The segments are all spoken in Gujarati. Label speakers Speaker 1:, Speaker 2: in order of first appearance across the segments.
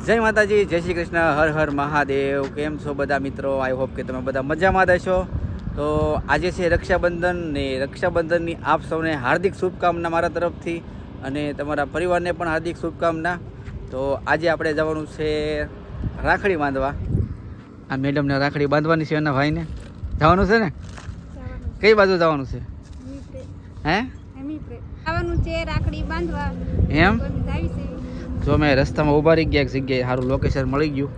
Speaker 1: જય માતાજી, જય શ્રી કૃષ્ણ, હર હર મહાદેવ. કેમ છો બધા મિત્રો? આઈ હોપ કે તમે બધા મજામાં રહેશો. તો આજે છે રક્ષાબંધન ને રક્ષાબંધનની આપ સૌને હાર્દિક શુભકામના મારા તરફથી અને તમારા પરિવારને પણ હાર્દિક શુભકામના. તો આજે આપણે જવાનું છે રાખડી બાંધવા. આ મેડમને રાખડી બાંધવાની છે, એના ભાઈને જવાનું છે ને. કઈ બાજુ જવાનું છે? હે
Speaker 2: આવવાનું છે રાખડી બાંધવા.
Speaker 1: એમ જો મેં રસ્તામાં ઊભા રહી ગયા એક જગ્યાએ, સારું લોકેશન મળી ગયું.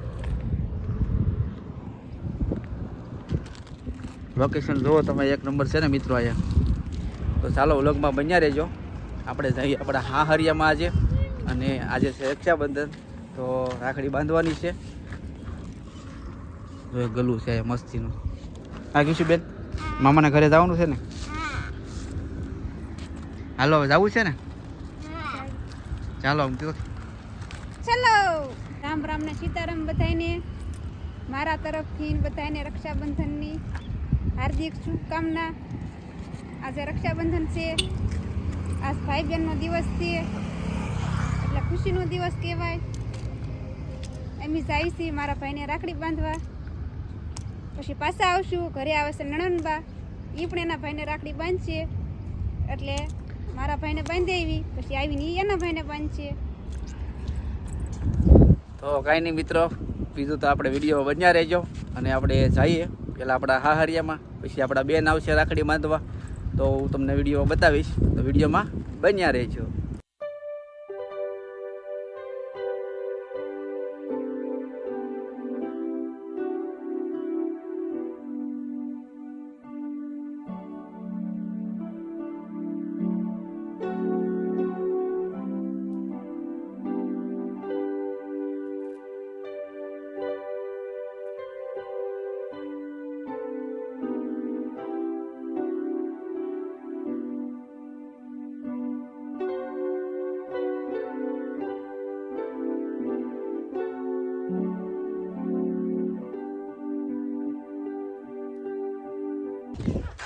Speaker 1: લોકેશન જુઓ તમે, એક નંબર છે ને મિત્રો અહીંયા. તો ચાલો વ્લોગમાં બન્યા રહેજો. આપણે જઈએ આપણા હાહરિયામાં આજે, અને આજે છે રક્ષાબંધન, તો રાખડી બાંધવાની છે. જો એક ગલું છે મસ્તીનું. હા કીશું બેન, મામાના ઘરે જવાનું છે ને? હાલો હવે જવું છે ને? ચાલો આમ કયો.
Speaker 2: ચલો રામ રામ ને સીતારામ બધાને મારા તરફથી બધાને રક્ષાબંધનની હાર્દિક શુભકામના. આજે રક્ષાબંધન છે, આજ ભાઈ બહેનનો દિવસ છે, એટલે ખુશીનો દિવસ કહેવાય. એમ જાય છે મારા ભાઈને રાખડી બાંધવા, પછી પાછા આવશું. ઘરે આવે છે નણંદબા, એ પણ એના ભાઈને રાખડી બાંધશે. એટલે મારા ભાઈને બાંધી આવી, પછી આવીને એના ભાઈને બાંધશે.
Speaker 1: તો કાંઈ નહીં મિત્રો, બીજું તો આપણે વિડીયો બન્યા રહેજો. અને આપણે જઈએ પહેલાં આપણા હાહરિયામાં, પછી આપણા બેન આવશે રાખડી બાંધવા. તો હું તમને વિડીયો બતાવીશ, તો વિડીયોમાં બન્યા રહેજો.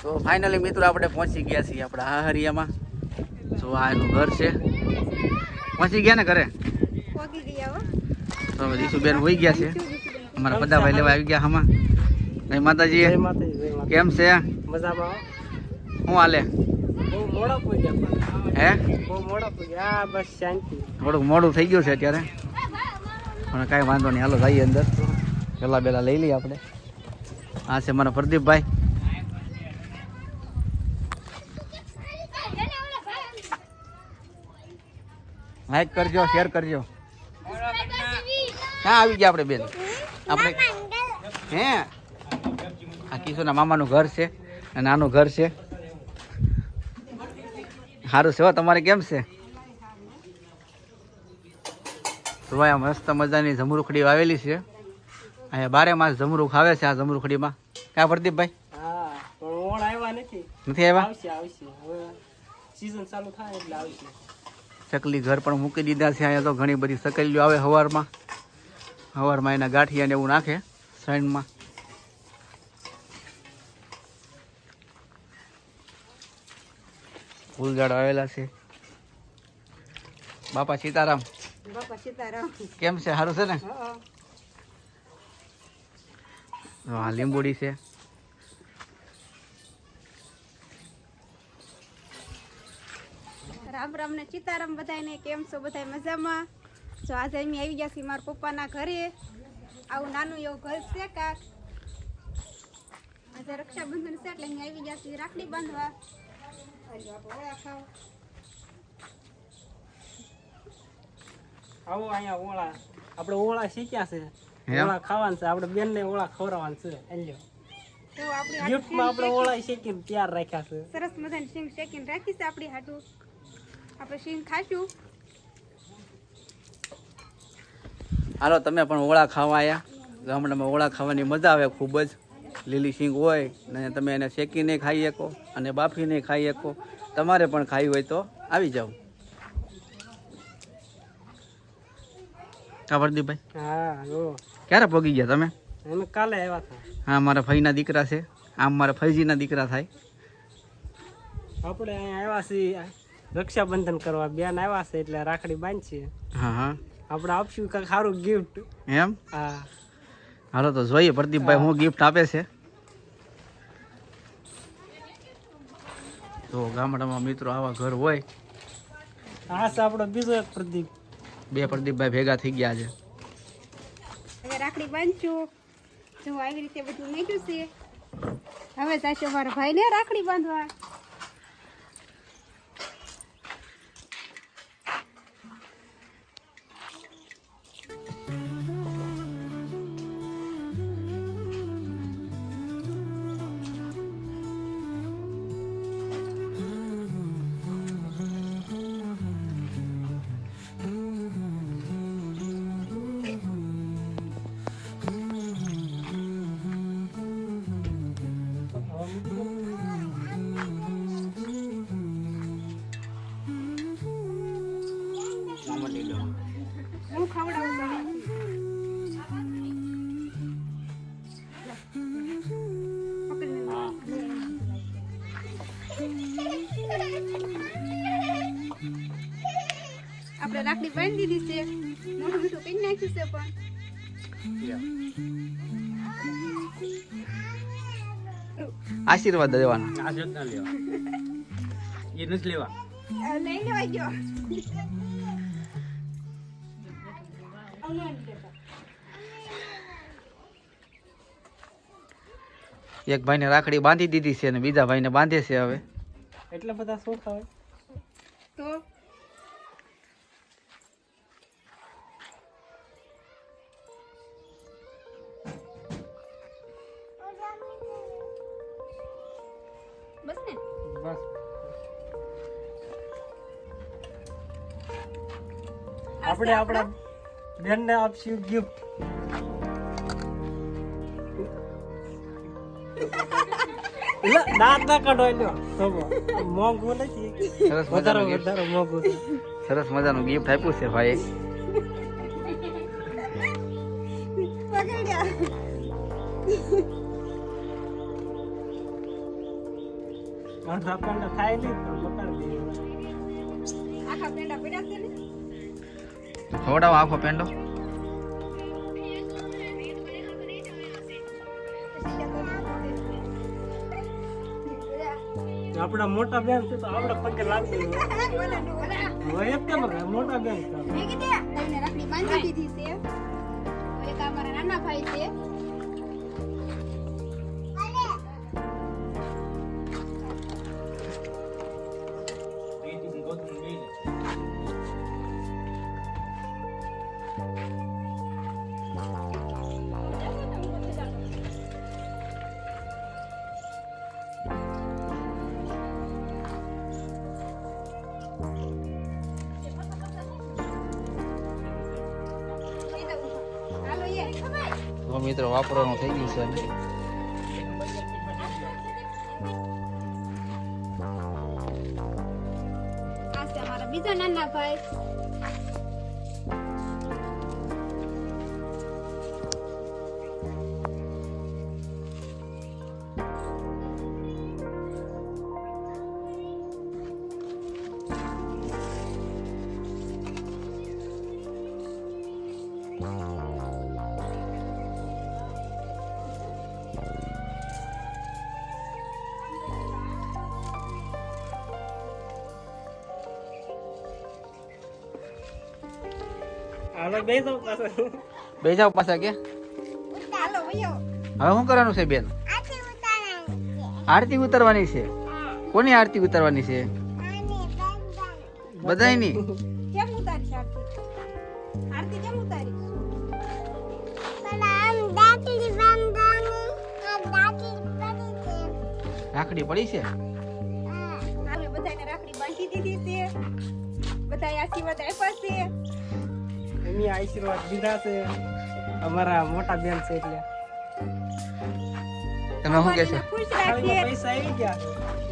Speaker 1: તો ફાઇનલી મિત્રો આપણે પહોંચી ગયા છીએ આપણા હાહરિયામાં. જો આ એનું ઘર છે. પહોંચી ગયા ને ઘરે? તો દીશુબેન હોઈ ગયા છે. અમારા બધા ભાઈ લેવા આવી ગયા. આમાં જય માતાજી. કેમ છે?
Speaker 3: મજામાં.
Speaker 1: શું હાલે? હે
Speaker 3: બસ શાંતિ.
Speaker 1: થોડુંક મોડું થઈ ગયું છે અત્યારે, પણ કાંઈ વાંધો નહીં. હાલો જઈએ અંદર, પેલા બેલા લઈ લઈએ આપણે. આ છે મારા પ્રદીપભાઈ. લાઈક કરજો, શેર કરજો. ક્યાં આવી ગયા આપણે બેન? આપણે હે આ કિશોરના મામાનું ઘર છે અને આનું ઘર છે. સારું છે હો. તમારે કેમ છે? તો ભાઈ આ મસ્ત મજાની જમરૂખડી વાવેલી છે. અહીંયા 12 માસ જમરૂખ આવે છે આ જમરૂખડીમાં. ક્યાં પ્રદીપભાઈ?
Speaker 3: હા, પણ ઓણ આવ્યા નથી.
Speaker 1: નથી આવ્યા?
Speaker 3: આવશે હવે સીઝન ચાલુ થાય એટલે આવશે.
Speaker 1: ચકલી ઘર પણ મૂકી દીધા છે અહીંયા. તો ઘણી બધી સકલીઓ આવે સવારમાં એના ગાંઠિયા ને એવું નાખે સાઈડમાં. ફૂલઝાડ આવેલા છે. બાપા સીતારામ.
Speaker 2: બાપા સીતારામ.
Speaker 1: કેમ છે? સારું છે ને? હા, લીંબુડી છે.
Speaker 2: રામ રામ ને સીતારામ બધાને. કેમ છો બધા? મજામાં? જો આજે અમે આવી ગયા છીએ મારા પપ્પાના ઘરે. આવું નાનું એવું ઘર છે કાક. આજે રક્ષાબંધન છે એટલે અહીંયા આવી ગયા છીએ રાખડી બાંધવા.
Speaker 3: આવો અહીંયા ઓળા. આપણે ઓળા શીખ્યા છે, ઓળા ખાવાનું છે. આપણે બેન ને ઓળા ખવડાવવાનું છે. એલ્યો
Speaker 2: તો આપણી
Speaker 3: ગિફ્ટમાં આપણે ઓળા શેકીને તૈયાર રાખ્યા છે.
Speaker 2: સરસ મજાની સિંગ શેકીને રાખી છે આપણી હાટું. આપણે સિંગ ખાશું.
Speaker 1: હાલો તમે પણ ઓળા ખાવા આવ્યા. ગામડામાં ઓળા ખાવાની મજા આવે ખૂબ જ. લીલી સિંગ હોય ને તમે એને શેકીને ખાઈ શકો અને બાફીને ખાઈ શકો. તમારે પણ ખાવી હોય તો આવી જાઓ. કા પ્રદીપભાઈ?
Speaker 3: હા, જો
Speaker 1: ક્યારે પગી ગયા તમે?
Speaker 3: અમે કાલે આવ્યા હતા.
Speaker 1: હા, મારા ફઈના દીકરા છે. આમ મારા ફઈજીના દીકરા થાય.
Speaker 3: આપણે અહીંયા આવ્યા છીએ રક્ષાબંધન કરવા. બેન આવ્યા છે એટલે રાખડી બાંધીએ.
Speaker 1: હા હા.
Speaker 3: આપણે આપશું કાંઈક સારું ગિફ્ટ.
Speaker 1: એમ
Speaker 3: હા
Speaker 1: હાલો તો જોઈએ પ્રદીપભાઈ હું ગિફ્ટ આપે છે. તો ગામડામાં મિત્રો આવા ઘર હોય.
Speaker 3: આ છે આપણો બીજો એક પ્રદીપ.
Speaker 1: બે પ્રદીપભાઈ ભેગા થઈ ગયા છે.
Speaker 2: હવે રાખડી બાંધશું. જો આવી રીતે બધું મેક્યું છે. હવે જાશો મારા ભાઈને રાખડી બાંધવા. હું ખવડાવું તમને. આપણે રાખડી બાંધી દીધી છે. મોઢું મીઠું કઈ નાખ્યું છે પણ
Speaker 1: આશીર્વાદ દેવાના.
Speaker 3: આ જ ના લેવા એ નથી લેવા.
Speaker 2: લઈ લેવા ગયો.
Speaker 1: એક ભાઈને રાખડી બાંધી દીધી છે અને બીજા ભાઈને બાંધે છે હવે.
Speaker 3: એટલા બધા શોખ આવે.
Speaker 2: તો બસ ને.
Speaker 3: બસ આપણે આપણા બેનને આપશું ગિફ્ટ. દાંત ના કાઢો લ્યો. તો મોંઘું નથી.
Speaker 1: સરસ
Speaker 3: વધારે
Speaker 1: મજાનું gift.
Speaker 3: વધારે મોંઘું છે.
Speaker 1: સરસ મજાનું ગિફ્ટ આપ્યું છે ભાઈ.
Speaker 2: પકડ્યા.
Speaker 3: અડધા પેંડા થાય નહીં તો પકડી દઈએ.
Speaker 2: આખા પેંડા પડ્યા છે ને.
Speaker 1: ખવડાવો આખો પેંડો.
Speaker 3: આપડા મોટા બેન છે તો આપડા પગે લાગશે.
Speaker 2: બોલે નો બોલા.
Speaker 3: હોય જ તે બગા મોટા બેન છે.
Speaker 2: મેં કીધું ભાઈને રાખડી બાંધી દીધી છે. એક આ મારા નાના ભાઈ છે. હાલો યાર.
Speaker 1: તો મિત્રો વાપરવાનું થઈ ગયું છે ને.
Speaker 2: આ છે અમારા બીજા નાના ભાઈ.
Speaker 3: હાલો બે જાવ પાછા.
Speaker 1: બે જાવ પાછા કે
Speaker 2: હાલો વયો.
Speaker 1: હવે શું કરવાનું છે બેન? આરતી ઉતારવાની છે. કોની આરતી ઉતારવાની છે? બધાયની.
Speaker 2: કેમ ઉતારી આરતી? આરતી કેમ ઉતારી?
Speaker 1: રાખડી પડી છે.
Speaker 2: અમે બધાને રાખડી બાંધી દીધી છે. બધાએ આશીર્વાદ આપ્યા છે.
Speaker 3: એની આશીર્વાદ દીધા છે. અમારા મોટા બેન છે એટલે
Speaker 1: તમે શું કહેશો?
Speaker 2: ખુશ
Speaker 3: થાળીમાં
Speaker 2: રાખીએ.
Speaker 3: પૈસા આવી ગયા.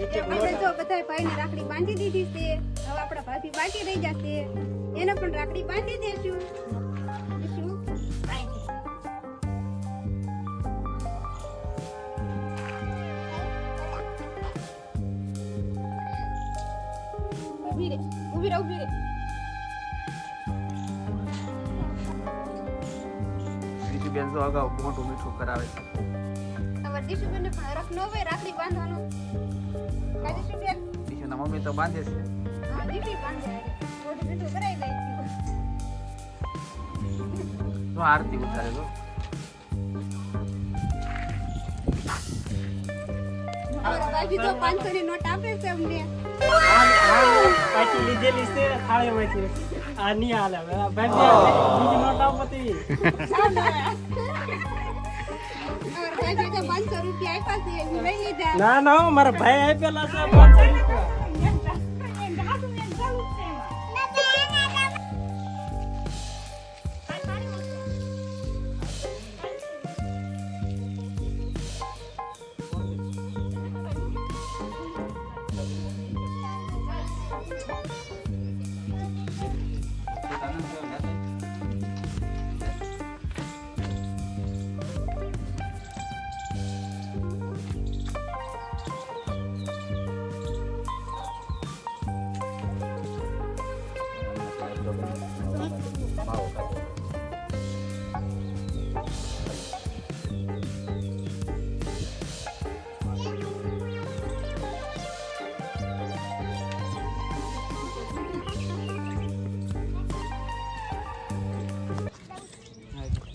Speaker 3: એક એક
Speaker 2: આપણે જો બધાએ ભાઈને રાખડી બાંધી દીધી છે. હવે આપણા ભાભી બાકી રહી જશે. એને પણ રાખડી બાંધી દેશું. શું? ઊભી રે, ઊભી રે, ઊભી રે.
Speaker 1: બેન જો અગાઉ મોટું મીઠું કરાવે છે.
Speaker 2: અમાર દીશુબેન પણ હરખ ન હોય રાખડી બાંધવાનું. કા દીશુબેન?
Speaker 1: દીશુના મમ્મી તો બાંધે છે.
Speaker 2: હા દીદી બાંધે. મોટું મીઠું કરાઈ દઈ
Speaker 1: તો આરતી ઉતારે તો
Speaker 2: અમારા ભાભી તો 500 ની નોટ આપે છે અમને.
Speaker 3: પાછી લીધેલી છે થાળીમાંથી. આ નહીં હાલે હવે. ભાઈ બીજી નોટ આપો તે.
Speaker 2: અમારા ભાભી તો 500 રૂપિયા આપ્યા છે હું લઈ લીધા.
Speaker 3: ના ના મારા ભાઈ આપેલા છે 500 રૂપિયા.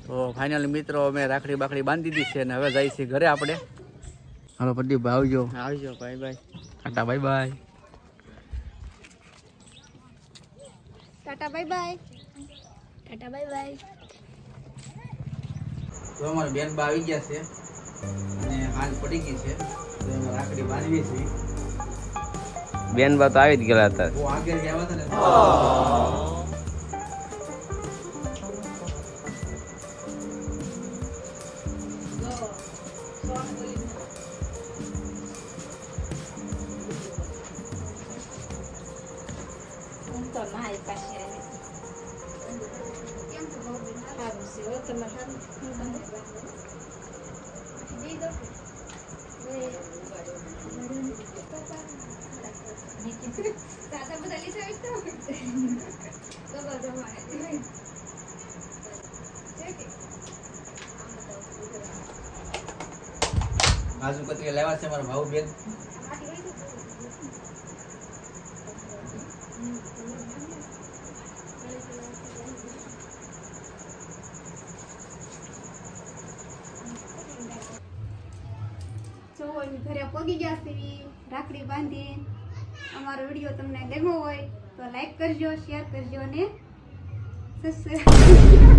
Speaker 1: તો ફાઇનલી મિત્રો અમે રાખડી બાકડી બાંધી દીધી છે અને હવે જઈએ છીએ ઘરે આપણે. હાલો પ્રદીપભાઈ આવજો
Speaker 3: ભાઈ ભાઈ.
Speaker 1: Tata bye bye.
Speaker 2: Tata bye bye. Tata bye bye.
Speaker 1: તો અમારા બેન બા આવી ગયા છે અને હાથ પડી ગઈ છે તો એમાં રાખડી બાંધવી છે.
Speaker 4: બેન બા તો આવી જ ગયેલા હતા.
Speaker 1: બહુ આગળ ગયા હતા ને
Speaker 2: તો મારી પાસે આવી. કેમ છો ભાભી? સારું છે. હવે તમે સારું દી દો. દાદા બધા લીધા હોય તો બધો મારે
Speaker 1: બાજુ કતરી લેવા છે મારા ભાऊ બેન.
Speaker 2: જો અમે ઘરે પગી ગયા છીએ રાખડી બાંધી. અમારો વિડીયો તમને ગમ્યો હોય તો લાઈક કરજો, શેર કરજો અને સબસ્ક્રાઇબ